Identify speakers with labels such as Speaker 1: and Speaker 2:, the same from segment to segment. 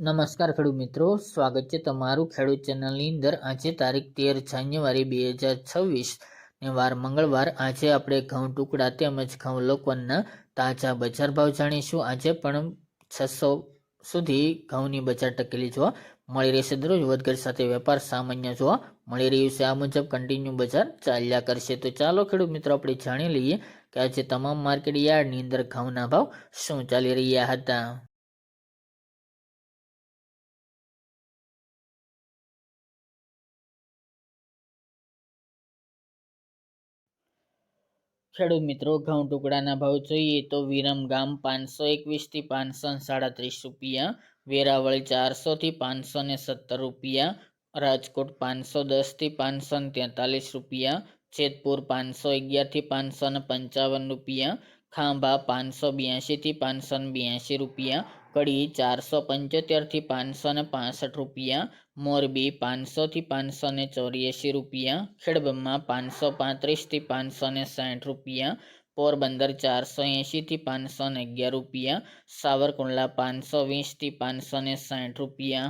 Speaker 1: નમસ્કાર ખેડૂત મિત્રો, સ્વાગત છે તમારું ખેડૂત ચેનલની અંદર। આજે તારીખ 13 જાન્યુઆરી 2026 ને વાર મંગળવાર। આજે આપણે ઘઉં ટુકડા તેમજ ઘઉં લોકવનના તાજા બજાર ભાવ જાણીશું। આજે પણ 600 સુધી ઘઉંની બજાર ટકેલી જોવા મળી રહેશે। દરરોજ વધઘટ સાથે વેપાર સામાન્ય જોવા મળી રહ્યું છે। આ મુજબ કન્ટિન્યુ બજાર ચાલ્યા કરશે। તો ચાલો ખેડૂત મિત્રો આપણે જાણી લઈએ કે આજે તમામ માર્કેટ યાર્ડની અંદર ઘઉંના ભાવ શું ચાલી રહ્યા હતા। ખેડૂત મિત્રો ઘઉં ટુકડાના ભાવ જોઈએ તો વિરમગામ 521 થી 537 રૂપિયા, વેરાવળ 400 થી 517 રૂપિયા, રાજકોટ 510 થી 543 રૂપિયા, જેતપુર 511 થી 555 રૂપિયા, ખાંભા 582 થી 582 રૂપિયા, કડી 475 થી 565 રૂપિયા, મોરબી 500 થી 584 રૂપિયા, ખેડબ્રહ્મા 535 થી 560 રૂપિયા, પોરબંદર 480 થી 511 રૂપિયા, સાવરકુંડલા 520 થી 560 રૂપિયા,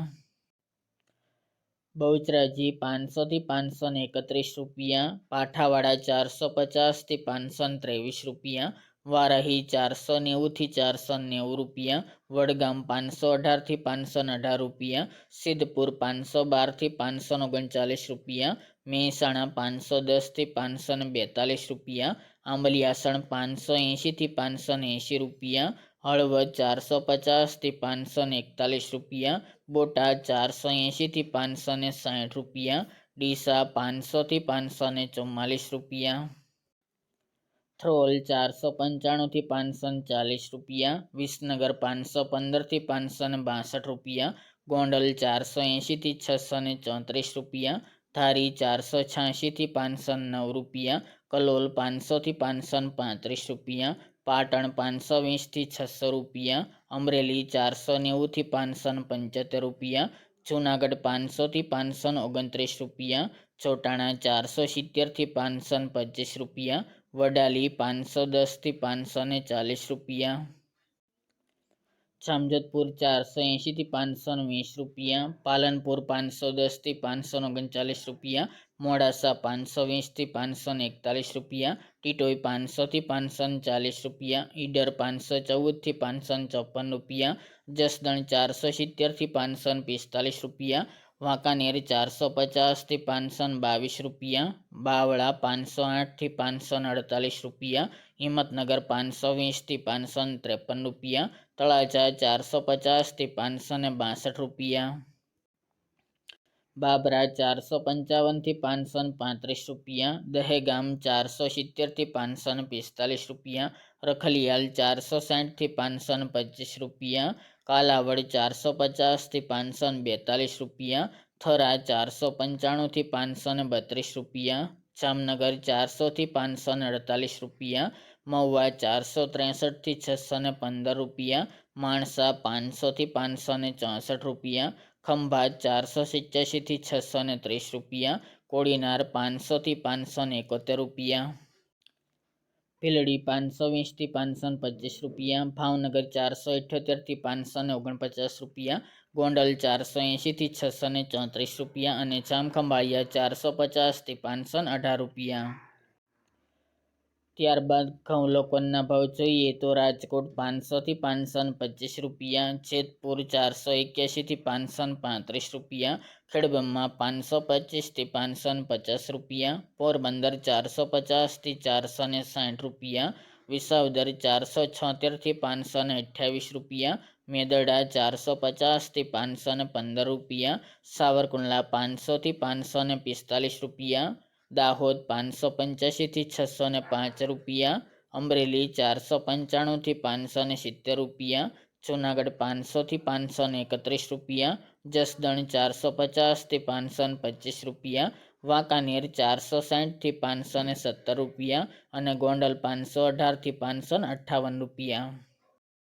Speaker 1: બહુચરાજી 500 થી 531 રૂપિયા, પાઠાવાડા 450 થી 523 રૂપિયા, વારાહી 490 થી 490 રૂપિયા, વડગામ 518 થી 518 રૂપિયા, સિદ્ધપુર 512 થી 539 રૂપિયા, મહેસાણા 510 થી 542 રૂપિયા, આંબલિયાસણ 580 થી 580 રૂપિયા, હળવદ 450 થી 541 રૂપિયા, બોટાદ 480 થી 560 રૂપિયા, ડીસા 500 થી 544 રૂપિયા, થ્રોલ 495 થી 540 રૂપિયા, વિસનગર 515 થી 562 રૂપિયા, ગોંડલ 480 થી 634 રૂપિયા, ધારી 486 થી 509 રૂપિયા, કલોલ 500 થી 535 રૂપિયા, પાટણ 520 થી 600 રૂપિયા, અમરેલી 490 થી 575 રૂપિયા, જૂનાગઢ 500 થી 529 રૂપિયા, ચોટાણા 470 થી 525 રૂપિયા, વડાલી 510 થી 540 રૂપિયા, જામજોધપુર 480 થી 520 રૂપિયા, પાલનપુર 510 થી 539 રૂપિયા, મોડાસા 520 થી 541 રૂપિયા, ટીટોઈ 500 થી 540 રૂપિયા, ઈડર 514 થી 554 રૂપિયા, જસદણ 470 થી 545 રૂપિયા, વાંકાનેર 450 થી 522 રૂપિયા, બાવળા 508 થી 548 રૂપિયા, હિંમતનગર 520 થી 553 રૂપિયા, તળાજા 450 થી 562 રૂપિયા, બાબરા 455 થી 535 રૂપિયા, દહેગામ 470 થી 545 રૂપિયા, રખલિયાલ 460 થી 525 રૂપિયા, કાલાવડ 450 થી 542 રૂપિયા, થરા 495 થી 532 રૂપિયા, જામનગર 400 થી 548 રૂપિયા, મહુવા 463 થી 615 રૂપિયા, માણસા 500 થી 564 રૂપિયા, ખંભાત 487 થી 630 રૂપિયા, કોડીનાર 500 થી 571 રૂપિયા, ભીલડી 520 થી 525 રૂપિયા, ભાવનગર 478 થી 549 રૂપિયા, ગોંડલ 480 થી 634 રૂપિયા અને જામખંભાળિયા 450 થી 518 રૂપિયા। ત્યારબાદ ઘઉં લોકવનના ભાવ જોઈએ તો રાજકોટ 500 થી 525 રૂપિયા, જેતપુર 481 થી 535 રૂપિયા, ખેડબ્રહ્મા 525 થી 550 રૂપિયા, પોરબંદર 450 થી 460 રૂપિયા, વિસાવદર 476 થી 528 રૂપિયા, મેદરડા 450 થી 515 રૂપિયા, સાવરકુંડલા 500 થી 545 રૂપિયા, દાહોદ 585 થી 605 રૂપિયા, અમરેલી 495 થી 570 રૂપિયા, જૂનાગઢ 500 થી 531 રૂપિયા, જસદણ 450 થી 525 રૂપિયા, વાંકાનેર 460 થી 517 રૂપિયા અને ગોંડલ 518 થી 558 રૂપિયા।